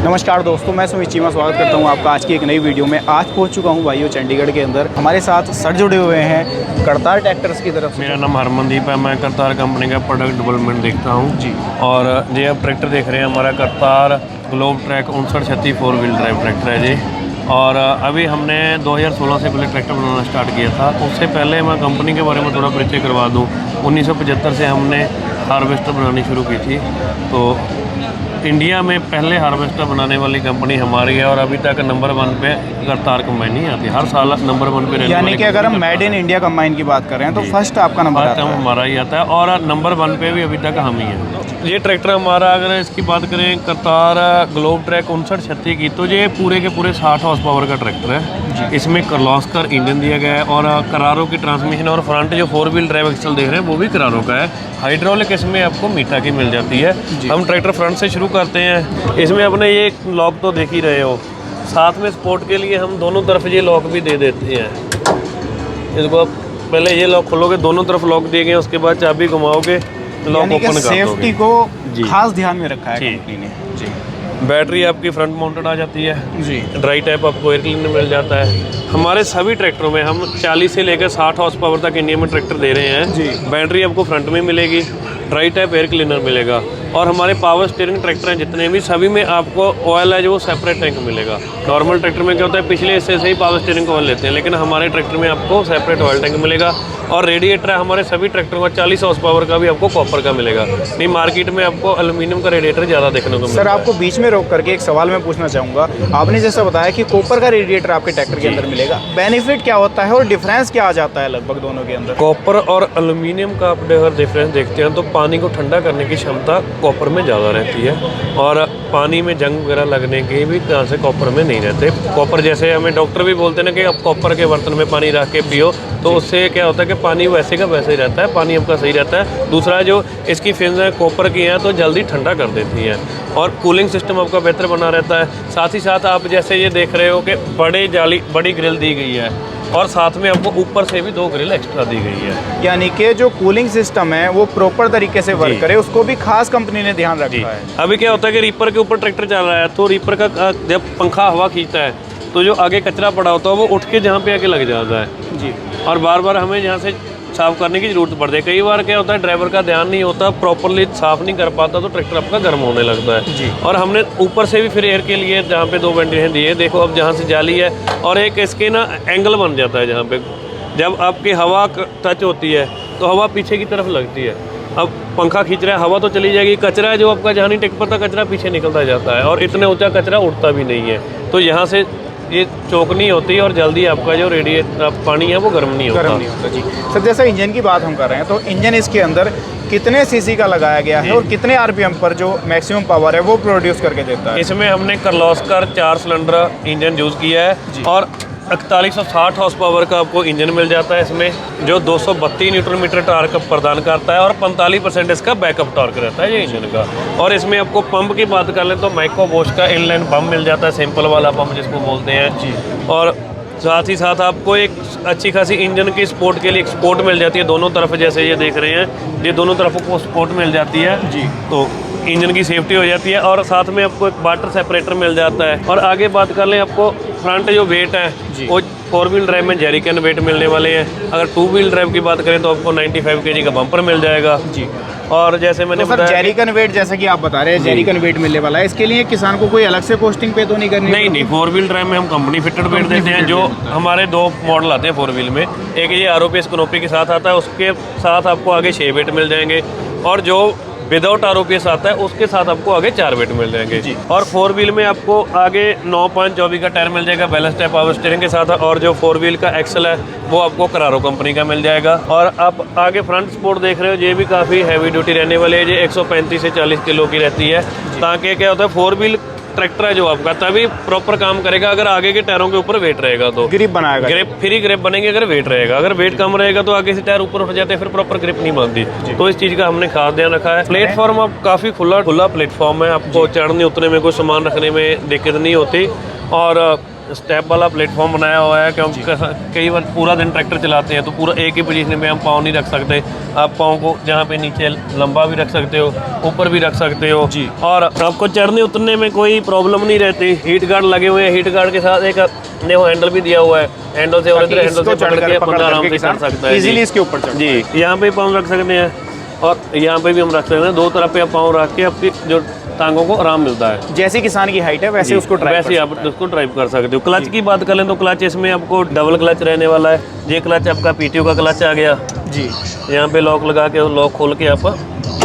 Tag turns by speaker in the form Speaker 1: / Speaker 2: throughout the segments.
Speaker 1: नमस्कार दोस्तों, मैं सुमित चीमा स्वागत करता हूं आपका आज की एक नई वीडियो में। आज पहुंच चुका हूं भाइयों चंडीगढ़ के अंदर। हमारे साथ सर जुड़े हुए हैं करतार ट्रैक्टर्स की तरफ से।
Speaker 2: मेरा नाम हरमनदीप है। मैं करतार कंपनी का प्रोडक्ट डेवलपमेंट देखता हूं
Speaker 1: जी।
Speaker 2: और ये आप ट्रैक्टर देख रहे हैं, हमारा Kartar globe track 5936 4 wheel drive tractor है जी। और अभी हमने 2016 से पहले ट्रैक्टर बनाना स्टार्ट किया था। उससे पहले मैं कंपनी के बारे में थोड़ा परिचय करवा दूँ। 1975 से हमने हार्वेस्टर बनानी शुरू की थी। तो इंडिया में पहले हार्वेस्टर बनाने वाली कंपनी हमारी है और अभी तक नंबर 1 पे करतार कंबाइन ही आती है। हर साल नंबर 1 पे रहने
Speaker 1: यानी कि अगर हम मेड इन इंडिया कंबाइन की बात कर रहे हैं तो फर्स्ट आपका नंबर आता है।
Speaker 2: हमारा ही आता है और नंबर 1 पे भी अभी तक हम ही हैं। ये ट्रैक्टर हमारा, अगर इसकी बात करें करतार ग्लोब ट्रैक 5936 की, तो ये पूरे के पूरे 60 हॉर्स पावर का ट्रैक्टर है। इसमें कर्लोस्कर इंजन दिया गया है और करारो की ट्रांसमिशन और फ्रंट जो 4 व्हील ड्राइव एक्सल देख रहे हैं वो भी करारो का है। हाइड्रोलिक इसमें आपको मीठा की मिल जाती है। हम ट्रैक्टर फ्रंट से शुरू करते हैं। इसमें अपने ये लॉक तो देख ही रहे हो, साथ में स्पोर्ट के लिए हम दोनों तरफ ये लॉक भी दे देते हैं। इसको आप पहले ये लॉक खोलोगे, दोनों तरफ लॉक दिए गए, उसके बाद चाबी घुमाओगे तो लॉक ओपन कर दोगे।
Speaker 1: सेफ्टी को खास ध्यान में रखा है कंपनी ने जी।
Speaker 2: बैटरी आपकी फ्रंट माउंटेड आ जाती है
Speaker 1: जी।
Speaker 2: ड्राई टाइप आपको एयर क्लीनर मिल जाता है। हमारे सभी ट्रैक्टरों में हम 40 से लेकर 60 हॉर्स पावर तक इंडिया में ट्रैक्टर दे रहे हैं
Speaker 1: जी।
Speaker 2: बैटरी आपको फ्रंट में मिलेगी, ड्राई टाइप एयर क्लीनर मिलेगा और हमारे पावर स्टीयरिंग ट्रैक्टर हैं जितने भी, सभी में आपको ऑयल है जो वो सेपरेट टैंक मिलेगा। नॉर्मल ट्रैक्टर में क्या होता है, पिछले हिस्से से ही पावर स्टीयरिंग ऑयल लेते हैं, लेकिन हमारे ट्रैक्टर में आपको सेपरेट ऑयल टैंक मिलेगा। और रेडिएटर है हमारे सभी ट्रैक्टरों का 40 हॉर्स पावर का भी आपको कॉपर का मिलेगा। नहीं, मार्केट में आपको एल्यूमिनियम का रेडिएटर ज़्यादा देखने को मिलेगा।
Speaker 1: सर आपको बीच में रोक करके एक सवाल मैं पूछना चाहूँगा। आपने जैसा बताया कि कॉपर का रेडिएटर आपके ट्रैक्टर के अंदर मिलेगा, बेनिफिट क्या होता है और डिफरेंस क्या आ जाता है लगभग दोनों के अंदर?
Speaker 2: कॉपर और एल्यूमिनियम का आप अगर डिफरेंस देखते हैं तो पानी को ठंडा करने की क्षमता कॉपर में ज़्यादा रहती है और पानी में जंग वगैरह लगने के भी चांस से कॉपर में नहीं रहते। कॉपर जैसे हमें डॉक्टर भी बोलते हैं ना कि आप कॉपर के बर्तन में पानी रख के पियो, तो उससे क्या होता है कि पानी वैसे का वैसे ही रहता है, पानी आपका सही रहता है। दूसरा, जो इसकी फिन्स हैं कॉपर की हैं तो जल्दी ठंडा कर देती हैं और कूलिंग सिस्टम आपका बेहतर बना रहता है। साथ ही साथ आप जैसे ये देख रहे हो कि बड़ी ग्रिल दी गई है और साथ में आपको ऊपर से भी 2 ग्रिल एक्स्ट्रा दी गई है।
Speaker 1: यानी कि जो कूलिंग सिस्टम है वो प्रॉपर तरीके से वर्क करे, उसको भी खास कंपनी ने ध्यान रखा है।
Speaker 2: अभी क्या होता है कि रीपर के ऊपर ट्रैक्टर चल रहा है तो रीपर का जब पंखा हवा खींचता है तो जो आगे कचरा पड़ा होता है वो उठ के जहाँ पे आके लग जाता है
Speaker 1: जी।
Speaker 2: और बार बार हमें यहाँ से साफ़ करने की ज़रूरत पड़ती है। कई बार क्या होता है, ड्राइवर का ध्यान नहीं होता, प्रॉपरली साफ़ नहीं कर पाता तो ट्रैक्टर आपका गर्म होने लगता है
Speaker 1: जी।
Speaker 2: और हमने ऊपर से भी फिर एयर के लिए जहाँ पे 2 वेंटिलेशन दिए, देखो अब जहाँ से जाली है और एक इसके ना एंगल बन जाता है, जहाँ पे जब आपकी हवा टच होती है तो हवा पीछे की तरफ लगती है। अब पंखा खींच रहा है, हवा तो चली जाएगी, कचरा है जो आपका जहाँ नहीं टिक पाता कचरा पीछे निकलता जाता है और इतने ऊँचा कचरा उड़ता भी नहीं है, तो यहाँ से ये चौकनी होती है और जल्दी आपका जो रेडिएटर पानी है वो गर्म नहीं होता
Speaker 1: जी। सर जैसे इंजन की बात हम कर रहे हैं तो इंजन इसके अंदर कितने सीसी का लगाया गया है और कितने आरपीएम पर जो मैक्सिमम पावर है वो प्रोड्यूस करके देता है?
Speaker 2: इसमें हमने कर्लोस्कर 4 सिलेंडर इंजन यूज़ किया है और 4160 हॉर्स पावर का आपको इंजन मिल जाता है इसमें, जो 232 न्यूटन मीटर टॉर्क प्रदान करता है और 45% इसका बैकअप टॉर्क रहता है ये इंजन का। और इसमें आपको पंप की बात कर लें तो माइक्रो बोश का इनलाइन पंप मिल जाता है, सिंपल वाला पंप जिसको बोलते हैं जी। और साथ ही साथ आपको एक अच्छी खासी इंजन की सपोर्ट के लिए एक सपोर्ट मिल जाती है दोनों तरफ, जैसे ये देख रहे हैं, ये दोनों तरफ को सपोर्ट मिल जाती है
Speaker 1: जी।
Speaker 2: तो इंजन की सेफ्टी हो जाती है और साथ में आपको एक वाटर सेपरेटर मिल जाता है। और आगे बात कर लें, आपको फ्रंट जो वेट है वो 4 व्हील ड्राइव में जेरिकन वेट मिलने वाले हैं। अगर 2 व्हील ड्राइव की बात करें तो आपको 95 kg का बम्पर मिल जाएगा जी। और जैसे मैंने
Speaker 1: तो सर जेरिकन वेट जैसे कि आप बता रहे हैं जेरिकन वेट मिलने वाला है, इसके लिए किसान को कोई अलग से कॉस्टिंग पे तो नहीं करनी?
Speaker 2: नहीं, 4 व्हील ड्राइव में हम कंपनी फिटेड वेट देते हैं। जो हमारे 2 मॉडल आते हैं 4 व्हील में, एक ये आरओपीएस कनोपी के साथ आता है, उसके साथ आपको आगे 6 वेट मिल जाएंगे और जो विदाउट आरओपीएस आता है उसके साथ आपको आगे 4 वेट मिल जाएंगे जी। और 4 व्हील में आपको आगे 9.24 का टायर मिल जाएगा बैलेंस टाइप पावर स्टीयरिंग के साथ और जो 4 व्हील का एक्सल है वो आपको करारो कंपनी का मिल जाएगा। और आप आगे फ्रंट सपोर्ट देख रहे हो, ये भी काफ़ी हैवी ड्यूटी रहने वाली है, ये 135 से 40 किलो की रहती है, ताकि क्या होता है 4 व्हील ट्रैक्टर है जो आपका तभी प्रॉपर काम करेगा अगर आगे के टायरों के ऊपर वेट रहेगा तो
Speaker 1: ग्रिप बनाएगा,
Speaker 2: ग्रिप फ्री ग्रिप बनेगी अगर वेट रहेगा। अगर वेट कम रहेगा तो आगे से टायर ऊपर उठ जाते हैं, फिर प्रॉपर ग्रिप नहीं बनती। तो इस चीज़ का हमने खास ध्यान रखा है। प्लेटफॉर्म अब काफ़ी खुला प्लेटफॉर्म है, आपको चढ़ने उतरने में कोई सामान रखने में दिक्कत नहीं होती और स्टेप वाला प्लेटफॉर्म बनाया हुआ है, क्योंकि कई बार पूरा दिन ट्रैक्टर चलाते हैं तो पूरा एक ही पोजीशन में हम पाँव नहीं रख सकते। आप पाँव को जहाँ पे नीचे लंबा भी रख सकते हो, ऊपर भी रख सकते हो जी। और आपको चढ़ने उतरने में कोई प्रॉब्लम नहीं रहती। हीट गार्ड लगे हुए हैं, हीट गार्ड के साथ एक देखो हैंडल भी दिया हुआ है, हैंडल से और इधर हैंडल से पकड़ के बंदा आराम से चढ़ सकता है
Speaker 1: इजीली इसके ऊपर
Speaker 2: जी। यहाँ पे पाँव रख सकते हैं और यहाँ पे भी हम रख सकते हैं। दो तरफ पे आप पाँव रख के आपकी जो टांगों को आराम मिलता है।
Speaker 1: जैसे किसान की हाइट है वैसे उसको ड्राइव
Speaker 2: वैसे आप उसको ड्राइव कर सकते हो। क्लच की बात करें तो क्लच इसमें आपको डबल क्लच रहने वाला है। ये क्लच आपका पीटीओ का क्लच आ गया जी। यहाँ पे लॉक लगा के लॉक खोल के आप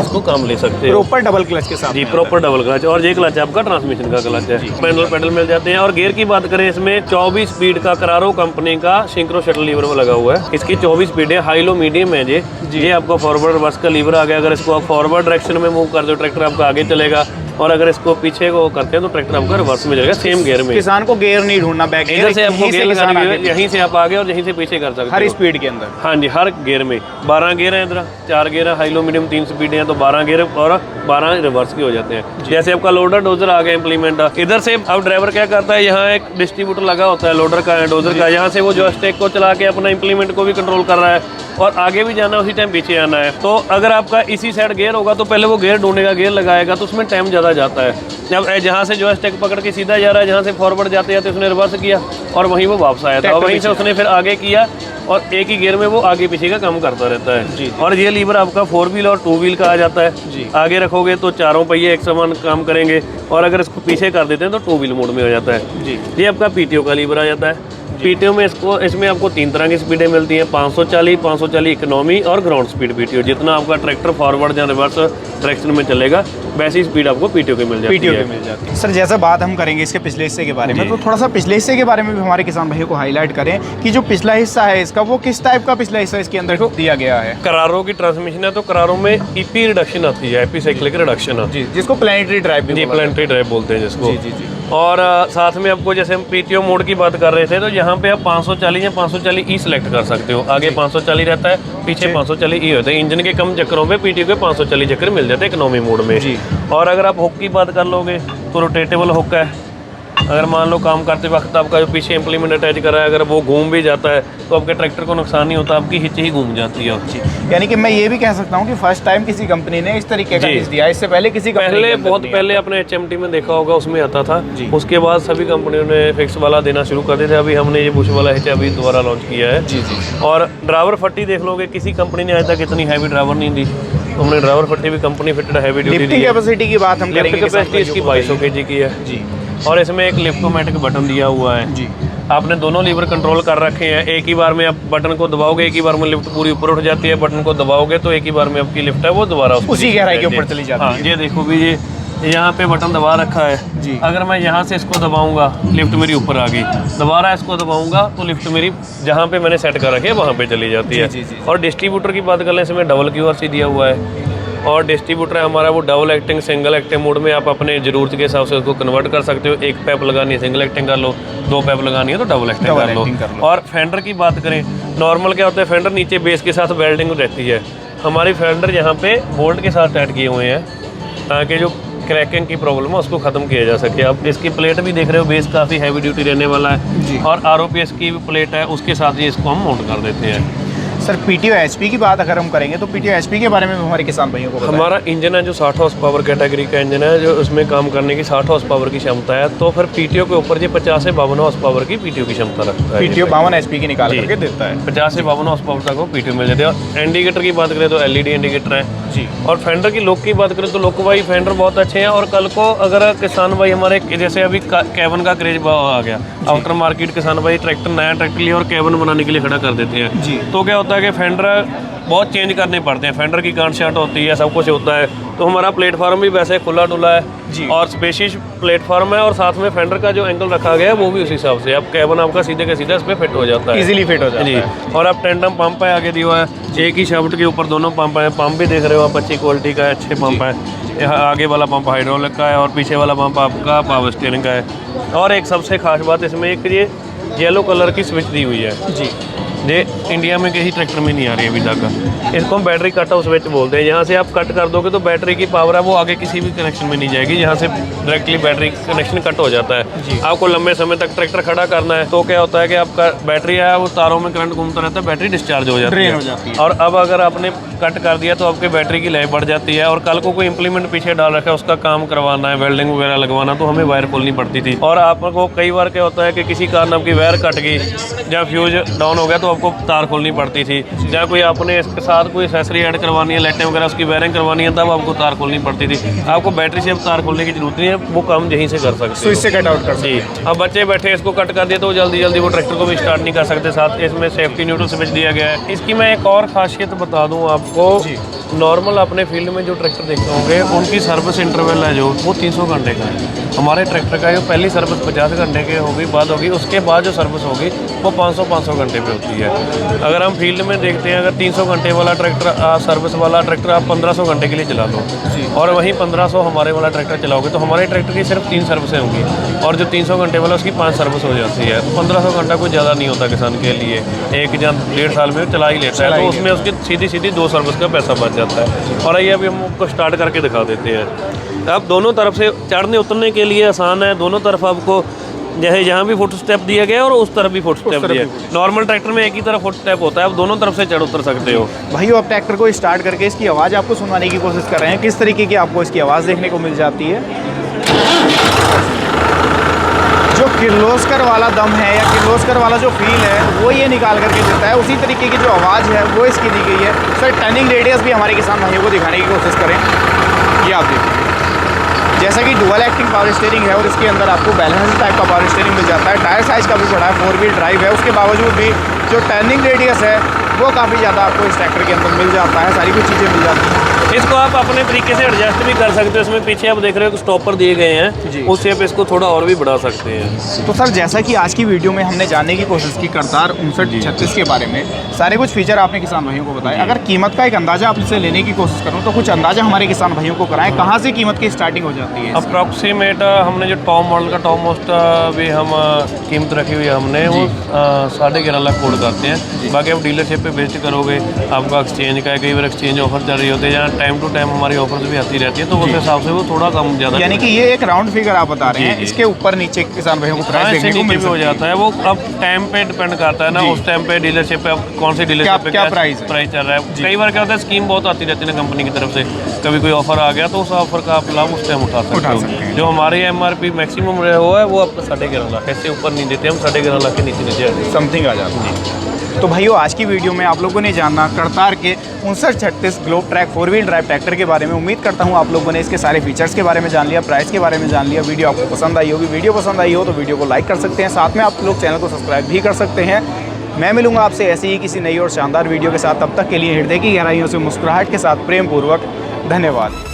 Speaker 2: इसको काम ले सकते हैं
Speaker 1: प्रॉपर डबल क्लच के साथ
Speaker 2: जी, प्रॉपर डबल क्लच। और ये क्लच आपका ट्रांसमिशन का क्लच है। पेडल मिल जाते हैं। और गियर की बात करें इसमें 24 स्पीड का करारो कंपनी का सिंक्रो शटल लीवर लगा हुआ है। इसकी 24 स्पीड है, हाई लो मीडियम है ये आपको फॉरवर्ड रिवर्स का लीवर आ गया। अगर इसको आप फॉरवर्ड डायरेक्शन में मूव कर दो ट्रैक्टर आपका आगे चलेगा, और अगर इसको पीछे को करते हैं तो ट्रैक्टर आपका रिवर्स में जाएगा सेम गियर में।
Speaker 1: किसान को गियर नहीं ढूंढना, बैक गियर
Speaker 2: इधर से आपको गियर लगानी है, यहीं से आप आगे और यहीं से पीछे कर सकते हो
Speaker 1: हर स्पीड के अंदर।
Speaker 2: हाँ जी, हर गियर में 12 गियर है। इधर 4 गियर है, हाई लो मीडियम 3 स्पीड है तो 12 गियर और 12 रिवर्स की हो जाते हैं। जैसे आपका लोडर डोजर आ गया इम्प्लीमेंट, इधर से अब ड्राइवर क्या करता है, यहाँ एक डिस्ट्रीब्यूटर लगा होता है लोडर का डोजर का, यहाँ से वो जॉयस्टिक को चला के अपना इम्प्लीमेंट को भी कंट्रोल कर रहा है और आगे भी जाना है उसी टाइम पीछे आना है। तो अगर आपका इसी साइड गियर होगा तो पहले वो गियर ढूंढेगा, गियर लगाएगा तो उसमें टाइम ज़्यादा जाता है। जब जहाँ से जॉयस्टिक पकड़ के सीधा जा रहा है, जहाँ से फॉरवर्ड जाते जाते उसने रिवर्स किया और वहीं वो वापस आया था और वहीं से उसने फिर आगे किया और एक ही गियर में वो आगे पीछे का काम करता रहता है जी। और ये लीवर आपका 4 व्हील और 2 व्हील का आ जाता है जी। आगे रखोगे तो चारों पहिए एक समान काम करेंगे और अगर इसको पीछे कर देते हैं तो 2 व्हील मोड में हो जाता है जी। ये आपका पीटीओ का लीवर आ जाता है। पीटीओ में इसमें आपको 3 तरह की स्पीडें मिलती हैं, 540 इकोनॉमी और ग्राउंड स्पीड पीटीओ। जितना आपका ट्रैक्टर फॉरवर्ड या रिवर्स डायरेक्शन में चलेगा वैसी स्पीड आपको पीटीओ की मिल जाती है।
Speaker 1: सर जैसा बात हम करेंगे इसके पिछले हिस्से के बारे में, तो थोड़ा सा पिछले हिस्से के बारे में भी हमारे किसान भाइयों को हाईलाइट करें कि जो पिछला हिस्सा है इसका वो किस टाइप का पिछला हिस्सा इसके अंदर दिया गया है।
Speaker 2: करारो की ट्रांसमिशन है तो करारो में ईपी रिडक्शन आती है, एपी साइक्लिक रिडक्शन जी,
Speaker 1: जिसको प्लानिटरी ड्राइव
Speaker 2: जी, प्लानिटरी ड्राइव बोलते हैं जिसको
Speaker 1: जी जी।
Speaker 2: और साथ में आपको जैसे हम पीटीओ मोड की बात कर रहे थे तो यहाँ पे आप 540 या 540 ई सिलेक्ट कर सकते हो। आगे 540 रहता है, पीछे 540 ई होता है। इंजन के कम चक्करों पे पीटीओ के 540 चक्कर मिल जाते हैं इकोनॉमी मोड में जी। और अगर आप हुक की बात कर लोगे तो रोटेटेबल हुक है। अगर मान लो काम करते वक्त आपका जो पीछे इम्प्लीमेंट अटैच करा है अगर वो घूम भी जाता है तो आपके ट्रैक्टर को नुकसान नहीं होता, आपकी हिच ही घूम जाती है जी।
Speaker 1: यानी कि मैं ये भी कह सकता हूँ कि फर्स्ट टाइम किसी कंपनी ने इस तरीके का हिच दिया। इससे पहले किसी
Speaker 2: बहुत पहले अपने HMT में देखा होगा उसमें आता था, उसके बाद सभी कंपनियों ने फिक्स वाला देना शुरू कर दिया थे। अभी हमने ये बुश वाला हिच अभी दोबारा लॉन्च किया है जी जी। और ड्राइवर फट्टी देख लोगे, किसी कंपनी ने आज तक इतनी हैवी ड्राइवर नहीं दी। हमने ड्राइवर फट्टी भी कंपनी फिटेड हैवी ड्यूटी दी।
Speaker 1: कैपेसिटी की बात हम करेंगे,
Speaker 2: कैपेसिटी इसकी 2200 kg की है जी। और इसमें एक लिफ्टोमेटिक बटन दिया हुआ है जी। आपने दोनों लीवर कंट्रोल कर रखे हैं। एक ही बार में आप बटन को दबाओगे, एक ही बार में लिफ्ट पूरी ऊपर उठ जाती है। बटन को दबाओगे तो एक ही बार में आपकी लिफ्ट है वो दोबारा
Speaker 1: उसी गहराई के ऊपर चली जाती है।
Speaker 2: हाँ, ये देखो भी ये यहाँ पे बटन दबा रखा है जी। अगर मैं यहाँ से इसको दबाऊंगा लिफ्ट मेरी ऊपर आ गई, दोबारा इसको दबाऊंगा तो लिफ्ट मेरी जहाँ पे मैंने सेट कर रखी है वहाँ पे चली जाती है जी। और डिस्ट्रीब्यूटर की बात कर लें, इसमें डबल QRC दिया हुआ है और डिस्ट्रीब्यूटर है हमारा वो double acting single acting mode में आप अपने ज़रूरत के हिसाब से उसको कन्वर्ट कर सकते हो। एक पैप लगानी है सिंगल एक्टिंग कर लो, 2 पैप लगानी है तो डबल एक्टिंग कर लो। और फेंडर की बात करें, नॉर्मल क्या होता है, फेंडर नीचे बेस के साथ वेल्डिंग रहती है। हमारी फेंडर यहाँ पे बोल्ट के साथ टाइट किए हुए हैं ताकि जो क्रैकिंग की प्रॉब्लम है उसको खत्म किया जा सके। आप इसकी प्लेट भी देख रहे हो, बेस काफ़ी हैवी ड्यूटी रहने वाला है और ROPS की भी प्लेट है, उसके साथ ही इसको हम माउंट कर देते हैं।
Speaker 1: सर PTO HP की बात अगर हम करेंगे तो PTO HP के बारे में हमारे किसान भाइयों को बताएं।
Speaker 2: हमारा इंजन है जो 60 हॉर्स पावर कैटेगरी का इंजन है, जो उसमें काम करने की 60 हॉर्स पावर की क्षमता है। तो फिर PTO के ऊपर ये 50 से 52 हॉर्स पावर की PTO की क्षमता रखता है।
Speaker 1: PTO 52 HP की निकाल करके देता है।
Speaker 2: 50 से 52 हॉर्स पावर तक वो PTO मिल जाती है। और इंडिकेटर की बात करें तो LED इंडिकेटर है जी। और फेंडर की लुक की बात करें तो लुक वाइज फेंडर बहुत अच्छे हैं। और कल को अगर किसान भाई हमारे जैसे अभी कैबन का क्रेज आ गया, आफ्टर मार्केट किसान भाई ट्रैक्टर नया ट्रैक्टर लिया और कैबन बनाने के लिए खड़ा कर देते हैं जी। तो क्या होता है कि फेंडर बहुत चेंज करने पड़ते हैं। फेंडर की गांठ शांट होती है, सब कुछ होता है। तो हमारा प्लेटफार्म भी वैसे खुला डुला है जी और स्पेशियस प्लेटफार्म है और साथ में फेंडर का जो एंगल रखा गया है वो भी उस हिसाब से। अब कैबन आपका सीधे के सीधे इस पर फिट हो जाता है,
Speaker 1: इजीली फिट हो जाता है
Speaker 2: जी। और अब टेंडम पंप है आगे दिया हुआ है, एक ही शाफ्ट के ऊपर दोनों पंप है। पंप भी देख रहे हो आप, अच्छी क्वालिटी का है, अच्छे पंप है। यहाँ आगे वाला पंप हाइड्रोलिक का है और पीछे वाला पंप आपका पावर स्टीयरिंग का है। और एक सबसे खास बात इसमें एक ये येलो कलर की स्विच दी हुई है
Speaker 1: जी।
Speaker 2: ये इंडिया में कहीं ट्रैक्टर में नहीं आ रही है अभी तक। इसको हम बैटरी कट हाउस स्विच बोलते हैं। यहाँ से आप कट कर दोगे तो बैटरी की पावर है वो आगे किसी भी कनेक्शन में नहीं जाएगी, यहाँ से डायरेक्टली बैटरी कनेक्शन कट हो जाता है। आपको लंबे समय तक ट्रैक्टर खड़ा करना है तो क्या होता है कि आपका बैटरी है वो तारों में करंट घूमता रहता है, बैटरी डिस्चार्ज हो जाती है। और अब अगर आपने कट कर दिया तो आपकी बैटरी की लाइफ बढ़ जाती है, और कल को कोई इंप्लीमेंट पीछे डाल रखा है उसका काम करवाना है, वेल्डिंग वगैरह लगवाना, तो हमें वायर खोलनी पड़ती थी। और आपको कई बार क्या होता है कि किसी कारण आपकी वायर कट गई या फ्यूज डाउन हो गया तो आपको तार खोलनी पड़ती थी, या कोई आपने इसके साथ कोई एक्सेसरी ऐड करवानी है, लाइटें वगैरह उसकी वायरिंग करवानी है, तब आपको तार खोलनी पड़ती थी। आपको बैटरी से अब तार खोलने की जरूरत नहीं है, वो काम यहीं से कर सकते हो,
Speaker 1: इससे कट आउट कर
Speaker 2: जी। अब बच्चे बैठे इसको कट कर दिए तो जल्दी जल्दी वो ट्रैक्टर को भी स्टार्ट नहीं कर सकते। साथ इसमें सेफ्टी न्यूट्रल स्विच दिया गया है। इसकी मैं एक और खासियत बता दूं आपको, नॉर्मल अपने फील्ड में जो ट्रैक्टर देखते होंगे उनकी सर्विस इंटरवल है जो वो 300 घंटे का है। हमारे ट्रैक्टर का जो पहली सर्विस 50 घंटे की होगी बाद होगी, उसके बाद जो सर्विस होगी वो 500 घंटे पे होती है। अगर हम फील्ड में देखते हैं, अगर 300 घंटे वाला ट्रैक्टर सर्विस वाला ट्रैक्टर आप 1500 घंटे के लिए चला लो और वहीं 1500 हमारे वाला ट्रैक्टर चलाओगे तो हमारे ट्रैक्टर की सिर्फ 3 सर्विसें होंगी, और जो 300 घंटे वाला उसकी 5 सर्विस हो जाती है। तो 1500 घंटा कोई ज़्यादा नहीं होता किसान के लिए, 1 या 1.5 साल में चला ही लेता है, तो उसमें उसकी सीधी सीधी 2 सर्विस का पैसा बच जाता है। और आइए अभी हम आपको स्टार्ट करके दिखा देते हैं। अब दोनों तरफ से चढ़ने उतरने के लिए आसान है, दोनों तरफ आपको जैसे यहाँ भी फुट स्टेप दिया गया है और उस तरफ भी फुट स्टेप दिया है। नॉर्मल ट्रैक्टर में एक ही तरफ फुट स्टेप होता है, आप दोनों तरफ से चढ़ उतर सकते हो।
Speaker 1: भाई आप ट्रैक्टर को स्टार्ट करके इसकी आवाज़ आपको सुनवाने की कोशिश कर रहे हैं, किस तरीके की आपको इसकी आवाज़ देखने को मिल जाती है। जो किर्लोस्कर वाला दम है या किर्लोस्कर वाला जो फील है वो ये निकाल करके देता है, उसी तरीके की जो आवाज़ है वो इसकी दी गई है। सर टर्निंग रेडियस भी हमारे किसान भाइयों को दिखाने की कोशिश करें। ये आप देखिए, जैसा कि डुअल एक्टिंग पावर स्टीयरिंग है और इसके अंदर आपको बैलेंस टाइप का पावर स्टीयरिंग मिल जाता है। टायर साइज़ काफ़ी बड़ा है, 4 व्हील ड्राइव है, उसके बावजूद भी जो टर्निंग रेडियस है वो काफ़ी ज़्यादा आपको इस ट्रैक्टर के अंदर मिल जाता है, सारी कुछ चीज़ें मिल जाती हैं।
Speaker 2: इसको आप अपने तरीके से एडजस्ट भी कर सकते हो। इसमें पीछे आप देख रहे हो स्टॉपर दिए गए हैं, उससे आप इसको थोड़ा और भी बढ़ा सकते हैं।
Speaker 1: तो सर जैसा कि आज की वीडियो में हमने जानने की कोशिश की करतार 5936 के बारे में, सारे कुछ फीचर आपने किसान भाइयों को बताए। अगर कीमत का एक अंदाजा आपसे लेने की कोशिश करूँ तो कुछ अंदाजा हमारे किसान भाइयों को कराएं, कहाँ से कीमत की स्टार्टिंग हो जाती है?
Speaker 2: अप्रॉक्सीमेट हमने जो टॉप मॉडल का टॉप मोस्ट भी हम कीमत रखी हुई है हमने, वो 11.5 लाख कोड करते हैं। बाकी आप डीलरशिप पे बेस्ट करोगे, आपका एक्सचेंज का कई बार एक्सचेंज ऑफर चल रही होती है, जहाँ टाइम टू टाइम हमारी ऑफर्स भी आती रहती है, तो उस हिसाब से वो थोड़ा कम ज़्यादा,
Speaker 1: यानी कि ये एक राउंड फिगर आप बता रहे हैं, इसके ऊपर नीचे किसान भाइयों को प्राइस देखने को मिल
Speaker 2: हो जाता है। वो अब टाइम पे डिपेंड करता है ना, उस टाइम पे डीलरशिप पे कौन सी डीलरशिप पे क्या प्राइस चल रहा है। कई बार क्या होता है स्कीम बहुत आती रहती है ना कंपनी की तरफ से, कभी कोई ऑफर आ गया तो उस ऑफर का आप लाभ उस टाइम उठा सकते हो। जो हमारी MRP मैक्सिमम रहा हुआ है वो आपको 11.5 लाख, इससे ऊपर नहीं देते हम, 11.5 लाख के नीचे
Speaker 1: समथिंग आ जाती है। तो भाइयों आज की वीडियो में आप लोगों ने जाना करतार के 5936 globe track 4 wheel drive tractor के बारे में। उम्मीद करता हूं आप लोगों ने इसके सारे फीचर्स के बारे में जान लिया, प्राइस के बारे में जान लिया। वीडियो आपको पसंद आई होगी, वीडियो पसंद आई हो तो वीडियो को लाइक कर सकते हैं, साथ में आप लोग चैनल को सब्सक्राइब भी कर सकते हैं। मैं मिलूंगा आपसे ऐसी ही किसी नई और शानदार वीडियो के साथ, तब तक के लिए हृदय की गहराइयों से मुस्कुराहट के साथ प्रेम पूर्वक धन्यवाद।